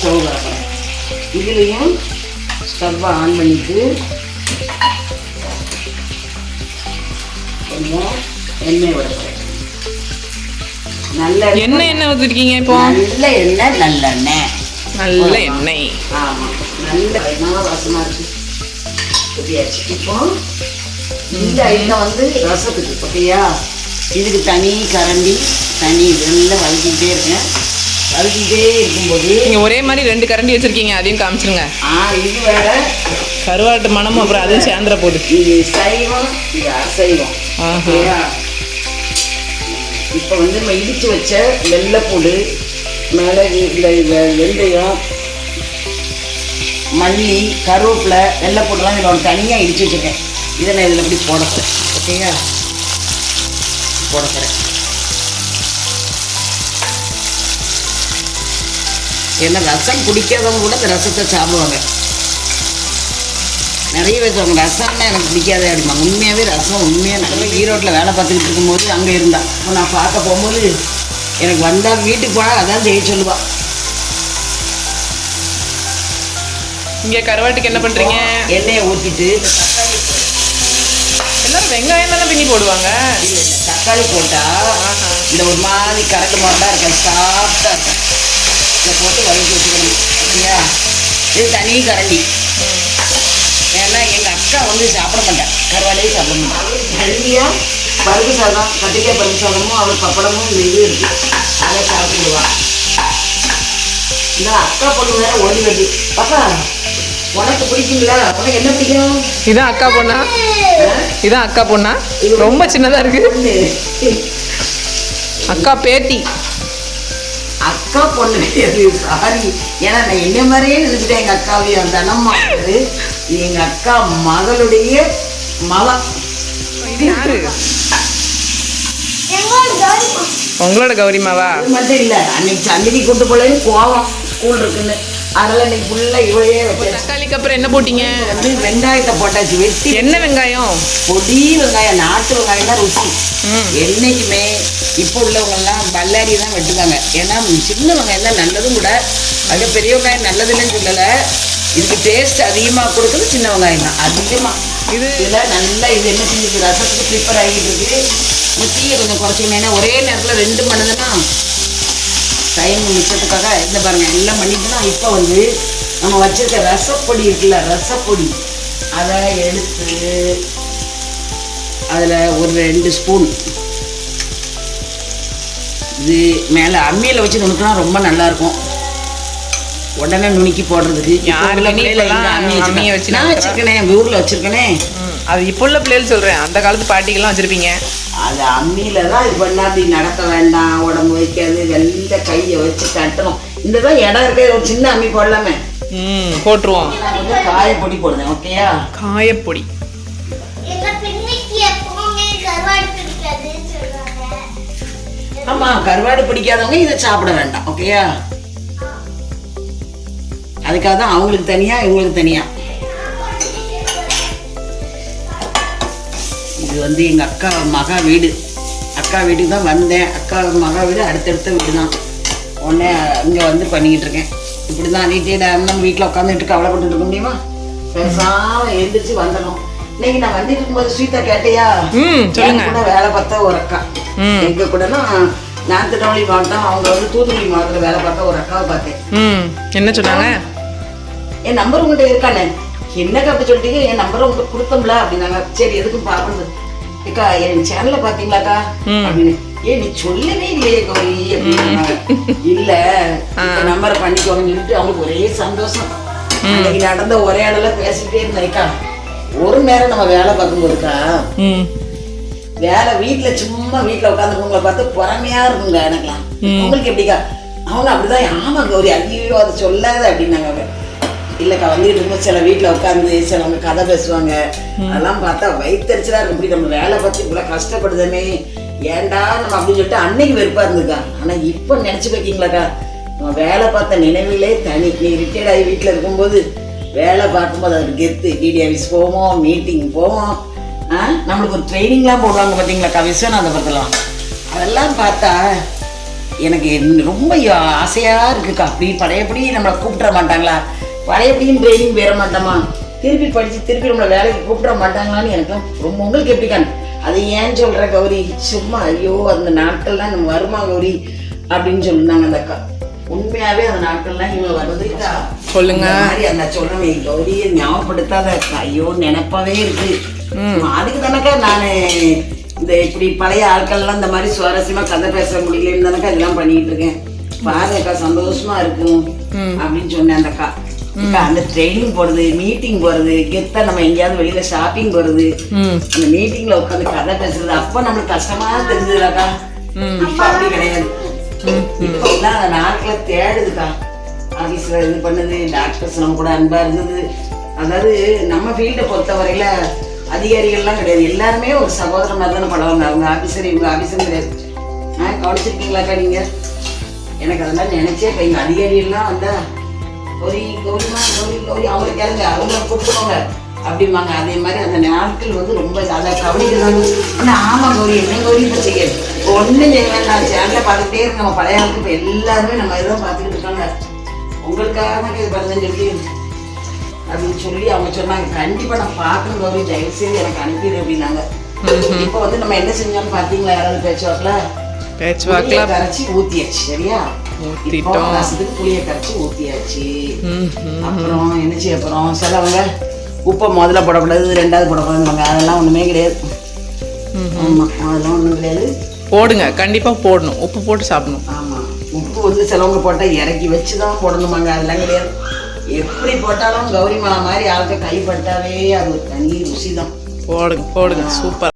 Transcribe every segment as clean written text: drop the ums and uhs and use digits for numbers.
போடலா. இதுலேயும் ஸ்டவ்வை ஆன் பண்ணிட்டு கொஞ்சம் எண்ணெய் விடப்போம். நல்ல எண்ணெய் ஊற்றிருக்கீங்க இப்போ? நல்ல எண்ணெய், நல்லெண்ணெய். நல்ல எண்ணெய். ஆமாம், நல்ல எண்ணெய் வாசமாக இருக்கு. ஊற்றியாச்சு. இப்போ இந்த ஐட்டம் வந்து ரசத்துக்கு ஓகேயா. இதுக்கு தனி கரண்டி, தனி இதெல்லாம் வதக்கிக்கிட்டே இருக்கேன். வதக்கிட்டே இருக்கும்போது நீங்கள் ஒரே மாதிரி 2 கரண்டி வச்சுருக்கீங்க, அதையும் காமிச்சிருங்க. இது வேற கருவாட்டு மனமும் அப்புறம் அதுவும் சேர்ந்துட போகுது. இது சைவம், இது அசைவம். ஓகேயா. இப்போ வந்து நம்ம இடித்து வச்ச வெள்ளைப்பூடு, மிளகு, இந்த வெந்தயம், மல்லி, கருவேப்பிலை, வெள்ளைப்பூடுலாம் இதில் ஒன்று தனியாக இடித்து வச்சுருக்கேன். இதை நான் இதில் எப்படி போட போகிறேன். ஓகேயா, போட போகிறேன். ஏன்னா ரசம் பிடிக்காதவங்க கூட இந்த ரசத்தை சாப்பிடுவாங்க. நிறைய பேர் சொல்லுவாங்க ரசம்னா எனக்கு பிடிக்காது அப்படிம்பாங்க. உண்மையாகவே ரசம் உண்மையாக நல்லா ஈரோட்டில் வேலை பார்த்துக்கிட்டு இருக்கும்போது அங்கே இருந்தான். இப்போ நான் பார்க்க போகும்போது எனக்கு வந்தால் வீட்டுக்கு போனால் அதான் செய்ய சொல்லுவாள். இங்கே கருவாட்டுக்கு என்ன பண்ணுறீங்க? எண்ணெயை ஊற்றிட்டு தக்காளி எல்லோரும் வெங்காயம் தானே பின்னி போடுவாங்க. இல்லை இல்லை, தக்காளி போட்டால் இந்த ஒரு மாதிரி கரண்டு மாட்டாக இருக்கேன், சாஃப்டாக இருக்கேன். இதை போட்டு வதக்கி வச்சுக்கணும். ஓகேயா. இது தனி கரண்டி. ஏன்னா எங்கள் அக்கா வந்து சாப்பிட மாட்டேன், கருவாடையே சாப்பிட மாட்டேன். ஹெல்த்தியாக பருப்பு சாதம், கத்திரிக்காய் பருப்பு சாதமும் அவளுக்கு பப்படமும் இந்த இது இருக்குது, அதை சாப்பிடுவாள். இந்த அக்கா பொண்ணு வேற ஓடி வருது. பாப்பா உனக்கு பிடிக்குங்களா? உனக்கு என்ன பிடிக்கும்? இதான் அக்கா பொண்ணா? இதான் அக்கா பொண்ணா? ரொம்ப சின்னதாக இருக்கு. அக்கா பேத்தி. அக்கா அக்கா பொண்ணு கிடையாது, சாரி. ஏன்னா நான் என்ன மாதிரியே நினைச்சிட்டேன் எங்க அக்காவையும். அந்த அண்ணம்மா இது எங்க அக்கா மகளுடைய மகன். இது யாரு? உங்களோட கௌரிமாவா? அது மட்டும் இல்ல, அன்னைக்கு சந்திக்கு கூட்டு போலையும் கோவம் ஸ்கூல் இருக்குன்னு, அதனால இன்னைக்கு ஃபுல்லா இவளையே வச்சு. தக்காளிக்கு அப்புறம் என்ன போட்டீங்க? வந்து வெங்காயத்தை போட்டாச்சு வெட்டி. என்ன வெங்காயம்? பொடி வெங்காயம், நாட்டு வெங்காயம் தான் ருசி. என்னைக்குமே இப்போ உள்ளவங்கெல்லாம் பல்லாரி தான் வெட்டுவாங்க. ஏன்னா சின்ன வெங்காயம் தான் நல்லதும் கூட. அது பெரிய வெங்காயம் நல்லதுன்னு சொல்லலை. இதுக்கு டேஸ்ட் அதிகமாக கொடுக்குறது சின்ன வெங்காயம் தான் அதிகமாக. இதில் நல்லா இது என்ன செஞ்சுருக்கு, ரசத்துக்கு ப்ரிப்பேர் ஆகிட்டு இருக்கு. முட்டியை கொஞ்சம் குறைச்சிங்கன்னா ஒரே நேரத்தில் 2 மணிதுன்னா டைம் மிச்சத்துக்காக இந்த பாருங்க எல்லாம் பண்ணிட்டுனா. இப்போ வந்து நம்ம வச்சிருக்க ரசப்பொடி இருக்குல்ல, ரசப்பொடி அதை எடுத்து அதில் ஒரு 2 ஸ்பூன் இது மேலே அம்மியில் வச்சு நுணுக்கினா ரொம்ப நல்லாயிருக்கும். உடனே நுணுக்கி போடுறதுக்கு அம்மியை வச்சு நான் வச்சுருக்கேனே, ஊரில் வச்சுருக்கேனே. அது இப்போ உள்ள பிள்ளைகள் சொல்கிறேன், அந்த காலத்து பாட்டிகள்லாம் வச்சுருப்பீங்க. அது அம்மியில தான் இது பண்ணா அப்படி நடக்க வேண்டாம், உடம்பு வைக்காது, வெள்ள கையை வச்சு தட்டணும். இந்த தான் இடம் இருக்க ஒரு சின்ன அம்மி போடலாமே. போட்டுருவோம். கொஞ்சம் காயப்பொடி போடுறேன். ஓகேயா? காயப்பொடி. ஆமா, கருவாடு பிடிக்காதவங்க இதை சாப்பிட வேண்டாம். ஓகேயா? அதுக்காக தான் அவங்களுக்கு தனியா இவங்களுக்கு தனியா. இது வந்து எங்க அக்கா மகா வீடு. அக்கா வீட்டுக்கு தான் வந்தேன். அக்கா மகா வீடு அடுத்தடுத்த வீடு தான். உடனே இங்கே வந்து பண்ணிக்கிட்டு இருக்கேன். இப்படி தான் நீட்டேடாக நம்ம வீட்டில் உட்காந்துட்டு கவலைப்பட்டு இருக்க முடியுமா? பேசாமல் எழுந்திரிச்சு வந்துடணும். இன்னைக்கு நான் வந்துட்டு இருக்கும்போது ஸ்வீட்டா கேட்டையா? கூட வேலை பார்த்தா ஒரு அக்கா எங்க கூடனா நான் திருநெல்வேலி மாவட்டம், அவங்க வந்து தூத்துக்குடி மாவட்டத்தில் வேலை பார்த்தா ஒரு அக்காவை பார்த்தேன். என்ன சொன்னாங்க? என் நம்பர் உங்கள்கிட்ட இருக்கானே. என்னக்கா அப்படி சொல்லிட்டீங்க? என் நம்பரை உங்களுக்கு கொடுத்தோம்ல அப்படின்னாங்க. சரி எதுக்கும் பார்க்கறது ஏக்கா என் சேனல்ல பாத்தீங்களாக்கா அப்படின்னு. ஏன் நீ சொல்லவே இல்லையே கௌரி அப்படின்னாங்க. இல்ல நம்பரை பண்ணிக்கோங்கன்னு சொல்லிட்டு அவங்களுக்கு ஒரே சந்தோஷம். அன்னைக்கு நடந்த ஒரே இடத்துல பேசிக்கிட்டே இருந்தேக்கா. ஒரு நேரம் நம்ம வேலை பார்க்கும்போதுக்கா, வேலை வீட்டுல சும்மா வீட்டுல உட்காந்துருக்கவங்களை பார்த்து பொறாமையா இருக்குங்க எனக்குலாம். உங்களுக்கு எப்படிக்கா? அவங்க அப்படிதான். ஆமா கௌரி, ஐயோ அதை சொல்லாத அப்படின்னாங்க. அவங்க இல்லைக்கா வந்துட்டு இருக்கும்போது சில வீட்டில் உட்காந்து சிலவங்க கதை பேசுவாங்க. அதெல்லாம் பார்த்தா வயிற்றுச்சலாக இருக்கும். இப்படி நம்ம வேலை பார்த்து இவ்வளோ கஷ்டப்படுதமே, ஏன்டா நம்ம அப்படின்னு சொல்லிட்டு அன்னைக்கு வெறுப்பாக இருந்துக்கா. ஆனால் இப்போ நினச்சி வைக்கிங்களாக்கா, நம்ம வேலை பார்த்த நினைவிலே தனி. நீ ரிட்டையர்ட் ஆகி வீட்டில் இருக்கும்போது வேலை பார்க்கும்போது அதுக்கு கெத்து. டிடி ஆஃபீஸ் போவோம், மீட்டிங் போவோம், நம்மளுக்கு ஒரு ட்ரைனிங்லாம் போடுவாங்க பார்த்தீங்களாக்கா விஸ்வநாதபுரத்துலாம். அதெல்லாம் பார்த்தா எனக்கு ரொம்ப ஆசையாக இருக்குக்கா. அப்படி பழையபடி நம்மளை கூப்பிட மாட்டாங்களா? பழையபடியும் ட்ரைனிங் பெற மாட்டோமா? திருப்பி படித்து திருப்பி நம்மளை வேலைக்கு கூப்பிட மாட்டாங்களான்னு எனக்கு ரொம்ப. உங்களுக்கு எப்படிக்கான்? அது ஏன் சொல்கிற கௌரி? சும்மா ஐயோ அந்த நாட்கள்லாம் நம்ம வருமா கௌரி அப்படின்னு சொல்லிருந்தாங்க அந்த அக்கா. உண்மையாகவே அந்த நாட்கள்லாம் இவங்க வருதுக்கா. சொல்லுங்க மாதிரி அந்த சொல்லணும் கௌரியை ஞாபகப்படுத்தாத ஐயோ நினைப்பாவே இருக்கு. அதுக்கு தானக்கா நான் இந்த இப்படி பழைய ஆட்கள்லாம் இந்த மாதிரி சுவாரஸ்யமாக கதை பேச முடியலன்னு தானக்கா இதெல்லாம் பண்ணிக்கிட்டு இருக்கேன். பாருக்கா சந்தோஷமா இருக்கும் அப்படின்னு சொன்னேன் அந்த அக்கா. அந்த ட்ரைனிங் போறது, மீட்டிங் போறது, கெத்தா நம்ம எங்கேயாவது வெளியில ஷாப்பிங் போறது, அந்த மீட்டிங்ல உட்காந்து கதை பேசுறது, அப்ப நம்மளுக்கு கஷ்டமா தெரிஞ்சதுலக்கா. இப்ப அப்படி கிடையாது. இப்ப எல்லாம் அந்த நாட்களை தேடுதுக்கா. ஆபீஸ்ல இது பண்ணுது, டாக்டர்ஸ் நம்ம கூட அன்பா இருந்தது. அதாவது நம்ம ஃபீல்டை பொறுத்தவரையில அதிகாரிகள்லாம் கிடையாது, எல்லாருமே ஒரு சகோதரர் மாதிரி தானே பழவாங்க. அவங்க ஆபீசர் இவங்க ஆபீசரும் கிடையாது. கவனிச்சிருக்கீங்களாக்கா நீங்க? எனக்கு அதெல்லாம் நினைச்சே இப்போ எங்க அதிகாரியெல்லாம் வந்தா கௌரி கௌரிமா கௌரி கௌரி அவங்களை கேளுங்க, அவங்கள கூப்பிடுவாங்க அப்படிம்பாங்க. அதே மாதிரி அந்த நாட்கள் வந்து ரொம்ப அதை கவனிக்கிறாங்க. ஆனால் ஆமாம் கௌரி என்ன கௌரி இப்போ செய்ய ஒன்றும் செய்யலாம். நான் சேனலில் பார்த்துக்கிட்டே இருக்கு. நம்ம பழைய ஆளுக்கு இப்போ எல்லாருமே நம்ம இதெல்லாம் பார்த்துக்கிட்டு இருக்காங்க. உங்களுக்காக இது பண்ணுதுன்னு சொல்லி அப்படின்னு சொல்லி அவங்க சொன்னாங்க. கண்டிப்பாக நான் பார்க்கணும் கௌரி, தயவு செய்து எனக்கு அனுப்பிடு அப்படின்னாங்க. இப்போ வந்து நம்ம என்ன செஞ்சோம்னு பார்த்தீங்களா? யாராவது பேச்சுவாக்கில் கரைச்சி ஊற்றியாச்சு. சரியா? ரசத்துக்கு புளியை கரைச்சி ஊற்றியாச்சு. அப்புறம் என்ன செய்ய போகிறோம்? சிலவங்க உப்பை முதல்ல போடக்கூடாது, 2வது போடக்கூடாதுங்க. அதெல்லாம் ஒன்றுமே கிடையாது. ஆமாம், அதெல்லாம் ஒன்றும் கிடையாது. போடுங்க, கண்டிப்பாக போடணும். உப்பு போட்டு சாப்பிடணும். ஆமாம், உப்பு வந்து சிலவங்க போட்டால் இறக்கி வச்சு தான் போடணுமாங்க. அதெல்லாம் கிடையாது. எப்படி போட்டாலும் கௌரிமா மாதிரி ஆளுக்க கைப்பட்டாவே அது ஒரு தனி ருசி தான். போடுங்க போடுங்க, சூப்பர்.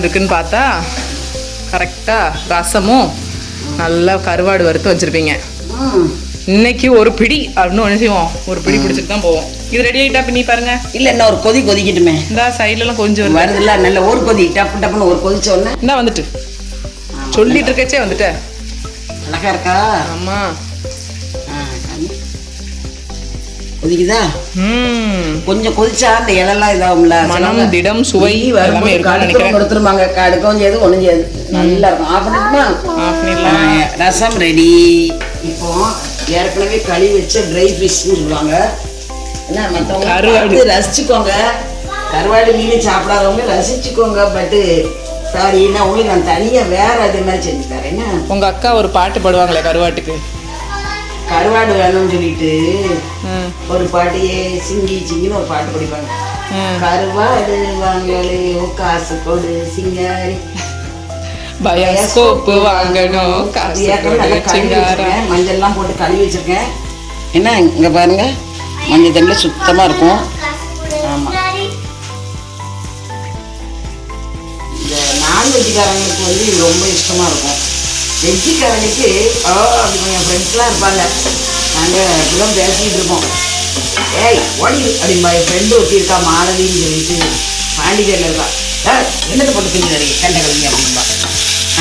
இருக்குன்னு பார்த்தா கரெக்டாக ரசமும் நல்லா கருவாடு வறுத்து வச்சுருப்பீங்க. இன்னைக்கு ஒரு பிடி அப்படின்னு ஒன்று செய்வோம், ஒரு பிடி பிடிச்சிட்டு தான் போவோம். இது ரெடி ஆகிட்டா பின்னி பாருங்க. இல்லை என்ன ஒரு கொதிக்கட்டுமே. இந்த சைட்லலாம் கொஞ்சம் வருதுல்ல, நல்ல ஒரு கொதி டப்பு டப்புன்னு ஒரு கொதிச்ச உடனே இந்த வந்துட்டு சொல்லிட்டு இருக்கச்சே வந்துட்டேன். அழகா இருக்கா? ஆமாம், கொதிக்குதா? கொஞ்சம் கொதிச்சா அந்த இலெல்லாம் இதாகும்ல, மனம் திடம் சுவை எல்லாமே இருக்கும் நினைக்கிறேன். கொடுத்துருவாங்க, கடுக்கவும் செய்யாது ஒன்றும் செய்யாது, நல்லா இருக்கும். ஆஃப் பண்ணிட்டுமா ரசம் ரெடி. இப்போ ஏற்கனவே கழுவி வச்ச ட்ரை ஃபிஷ்ன்னு சொல்லுவாங்க. என்ன மற்றவங்க ரசிச்சுக்கோங்க, கருவாடு மீன் சாப்பிடாதவங்க ரசிச்சுக்கோங்க. பட்டு சாரி, நான் உங்களுக்கு நான் தனியாக வேற அதே மாதிரி செஞ்சு தரேன். என்ன உங்கள் அக்கா ஒரு பாட்டு பாடுவாங்களே கருவாட்டுக்கு, கருவாடு வேணும்னு சொல்லிட்டு ஒரு பாட்டியே சிங்கி சிங்கின்னு ஒரு பாட்டு படிப்பாங்க. கருவாடு வாங்கலே காசு கொடு சிங்காரி, பயோஸ்கோப்பு வாங்கணும் காசு கொடு. மஞ்சள்லாம் போட்டு கழுவி வச்சிருக்கேன். என்ன இங்க பாருங்க, மஞ்சள் தண்ணியில் சுத்தமா இருக்கும். ஆமா, இந்த நான்வெஜ்ஜுக்காரங்களுக்கு வந்து இது ரொம்ப இஷ்டமா இருக்கும். வெஜ்ஜிக்காரனுக்கு அப்படி என் ஃப்ரெண்ட்ஸ்லாம் இருப்பாங்க, நாங்கள் இப்படிலாம் பேசிக்கிட்டு இருப்போம். ஏய் ஓடி அப்படின்பா, என் ஃப்ரெண்டு ஒட்டி இருக்கா மாலதின்னு சொல்லிட்டு பாண்டிச்சேரியில் இருக்கா, என்னத்தை போட்டு செஞ்சு கண்ட கல்வி அப்படின்பா.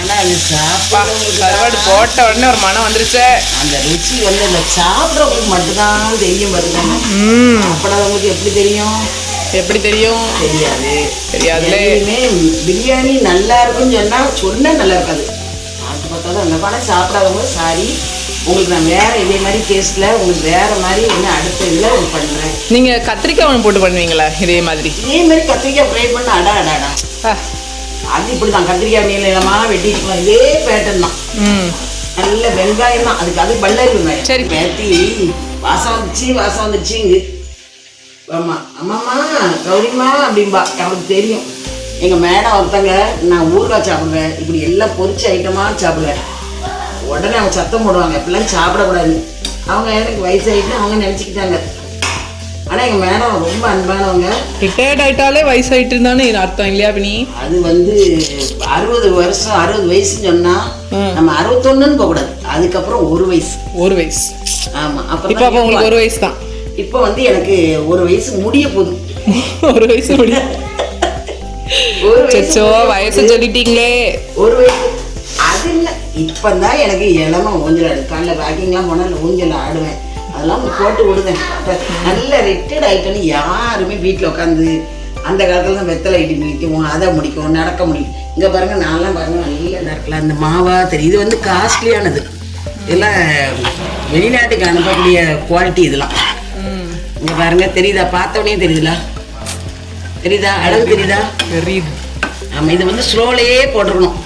ஆனால் அது கருவாடு போட்ட உடனே ஒரு மனம் வந்துருச்சு. அந்த ருச்சி வந்து இந்த சாப்பிட்றவங்களுக்கு மட்டும்தான் தெரியும். வருதாங்க சாப்பிடாதவங்களுக்கு எப்படி தெரியும்? எப்படி தெரியும்? தெரியாது, தெரியாதுல. பிரியாணி நல்லா இருக்குன்னு சொன்னால் நல்லா இருக்காது. பார்த்தாலும் அந்த படம் சாப்பிடாதவங்க சாரி, உங்களுக்கு நான் வேற இதே மாதிரி டேஸ்ட்ல உங்களுக்கு வேற மாதிரி என்ன அடுத்த இதில் உங்களுக்கு பண்ணுறேன். நீங்கள் கத்திரிக்காய் ஒன்று போட்டு பண்ணுவீங்களா இதே மாதிரி? இதே மாதிரி கத்திரிக்காய் ஃப்ரை பண்ண அடாடா அது இப்படி தான். கத்திரிக்காய் நீளமாக வெட்டிட்டு இதே பேட்டர்ன் தான். நல்ல வெங்காயம் தான் அதுக்கு, அது பல்லாரி வெங்காயம். சரி பேத்தி வாசம் வந்துச்சு இங்கு. ஆமாம் அம்மாம்மா கௌரிம்மா அப்படின்பா. அவளுக்கு தெரியும் எங்கள் மேடம் ஒருத்தங்க, நான் ஊறுகாய் சாப்பிடுவேன், இப்படி எல்லாம் பொரிச்ச ஐட்டமாக சாப்பிடுவேன். உடனே அவங்க சத்தம் போடுவாங்க, இப்படிலாம் சாப்பிடக்கூடாது. அவங்க எனக்கு வயசாகிட்டு அவங்க நினச்சிக்கிட்டாங்க. ஆனால் எங்கள் மேடம் ரொம்ப அன்பானவங்க. ரிட்டையர்ட் ஆகிட்டாலே வயசாகிட்டு இருந்தானே அர்த்தம் இல்லையா பினி? அது வந்து 60 வருஷம் 60 வயசுன்னு சொன்னால் நம்ம 61ன்னு போகக்கூடாது, அதுக்கப்புறம் ஒரு வயசு. ஆமாம், அப்புறம் இப்போ உங்களுக்கு ஒரு வயசு தான். இப்போ வந்து எனக்கு ஒரு வயசு முடிய போகுது. ஒரு வயசு முடிய வயசு சொல்லிட்டீங்களே. ஒரு வயசு அது இல்லை, இப்போதான் எனக்கு இளம ஊஞ்சல் ஆடு. காலைல வாக்கிங்லாம் போனால் ஊஞ்சல் ஆடுவேன், அதெல்லாம் போட்டு விடுவேன். நல்ல ரிட்டையர்ட் ஆகிட்டேன்னு யாருமே வீட்டில் உட்காந்து அந்த காலத்தில் தான் வெத்தலை இடி முடிக்கும், அதை முடிக்கும், நடக்க முடியும். இங்கே பாருங்க, நான்லாம் பாருங்க நல்லா நடக்கலாம். இந்த மாவா தெரியும், இது வந்து காஸ்ட்லியானது, இதெல்லாம் வெளிநாட்டுக்கு அனுப்பக்கூடிய குவாலிட்டி இதெல்லாம். இங்கே பாருங்க தெரியுதா, பார்த்தோடனே தெரியுதுல, தெரியுதா அழகு தெரியுதா? தெரியுது. ஆமாம், இது வந்து ஸ்லோலையே போட்டுருக்கணும்,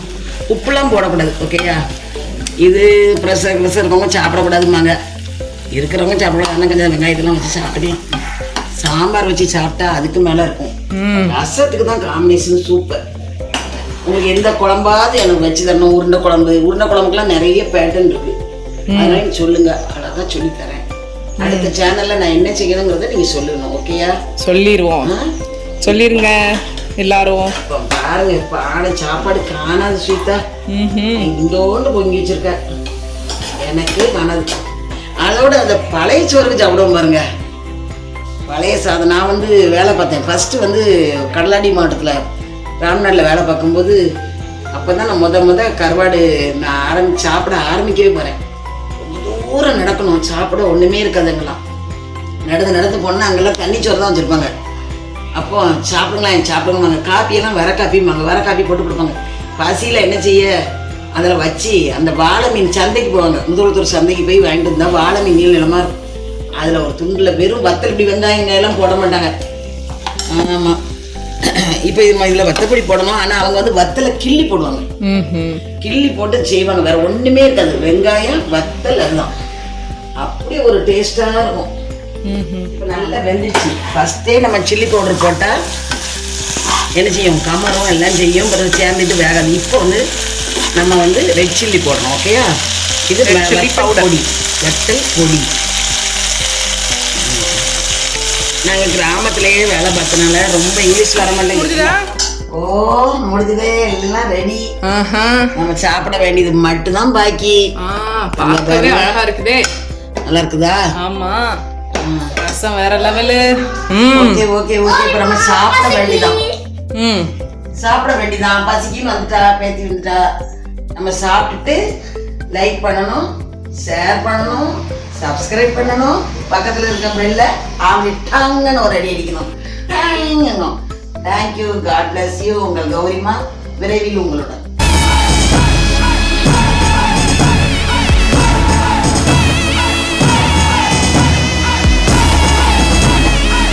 உப்புலாம் போடக்கூடாது. ஓகேயா? இது ப்ரெஷர் இருக்கவங்க சாப்பிடக்கூடாதுமாங்க, இருக்கிறவங்க சாப்பிடக்கூடாது. ஆனால் கொஞ்சம் வெங்காயத்தெல்லாம் வச்சு சாப்பிடலாம். சாம்பார் வச்சு சாப்பிட்டா அதுக்கு மேலே இருக்கும். ரசத்துக்கு தான் காம்பினேஷன் சூப்பர். உங்களுக்கு எந்த குழம்பாவது எனக்கு வச்சு தரணும். உருண்டை குழம்புக்குலாம் நிறைய பேட்டர்ன் இருக்குது, அதெல்லாம் சொல்லுங்க, அழகாக சொல்லித்தரேன். அடுத்த சேனலில் நான் என்ன செய்யணுங்கிறத நீங்கள் சொல்லணும். ஓகேயா? சொல்லிருங்க எல்லாரும். இப்போ பாருங்க, இப்போ சாப்பாடு காணாது ஸ்வீட்டா, இங்கோண்டு பொங்கி வச்சிருக்க, எனக்கு காணாது. அதோட அந்த பழைய சோறுக்கு சாப்பிடுவோம் பாருங்க, பழைய சாதம். நான் வந்து வேலை பார்த்தேன் ஃபஸ்ட்டு வந்து கடலாடி மாவட்டத்தில் ராம்நாட்டில் வேலை பார்க்கும்போது, அப்போ தான் நான் முத கருவாடு நான் சாப்பிட ஆரம்பிக்கவே போகிறேன். தூரம் நடக்கணும், சாப்பிட ஒன்றுமே இருக்காதுங்களாம். நடந்து போனால் அங்கெல்லாம் தண்ணி சோறு தான் வச்சுருப்பாங்க. அப்போ சாப்பிடுங்களாங்க, காப்பியெல்லாம் வர காப்பி போட்டு கொடுப்பாங்க. பசியில் என்ன செய்ய, அதில் வச்சு அந்த வாழை மீன் சந்தைக்கு போவாங்க, முதலத்தூர் சந்தைக்கு போய் வாங்கிட்டு இருந்தால் வாழை மீன் நீளமாக இருக்கும். அதில் ஒரு துண்டில் வெறும் வத்தல், இப்படி வெங்காயங்க எல்லாம் போட மாட்டாங்க. ஆமாம், இப்போ இதில் வத்தப்பொடி போடணும். ஆனால் அவங்க வந்து வத்தலை கிள்ளி போடுவாங்க, கிள்ளி போட்டு செய்வாங்க, வேற ஒன்றுமே இருக்காது, வெங்காயம் வத்தல் அதுதான். அப்படி ஒரு டேஸ்டாக இருக்கும். இப்போ நல்லா வெந்துச்சு. ஃபஸ்ட்டே நம்ம சில்லி பவுடர் போட்டால் என்ன செய்யும், கமரும் எல்லாம் செய்யும், பிறகு சேர்ந்துட்டு வேகாது. இப்போ வந்து நம்ம வந்து ரெட் சில்லி போடுறோம். ஓகேயா? இது பொடி, வத்தல் பொடி. நாங்கள் கிராமத்திலேயே வேலை பார்த்தனால ரொம்ப இங்கிலீஷ் வர மாட்டேங்குது. ஓ முடிஞ்சதே, எல்லாம் ரெடி. ஆஹா. நம்ம சாப்பிட வேண்டியது மட்டும்தான் பாக்கி. பார்க்கவே அழகா இருக்குதே. நல்லா இருக்குதா? ஆமா. ரசம் வேற லெவலு. Okay okay okay. இப்போ நம்ம சாப்பிட வேண்டியதான். சாப்பிட வேண்டியதான். பசிக்கும் வந்துட்டா, பேத்தி வந்துட்டா. நம்ம சாப்பிட்டுட்டு லைக் பண்ணணும், ஷேர் பண்ணணும், சப்ஸ்கிரைப் பண்ணணும், பக்கத்தில் இருக்க பெல்ல டாங்கன்னு ஒரு அடி அடிக்கணும். Thank you, God bless you. உங்கள் கௌரிமா விரைவில் உங்களோட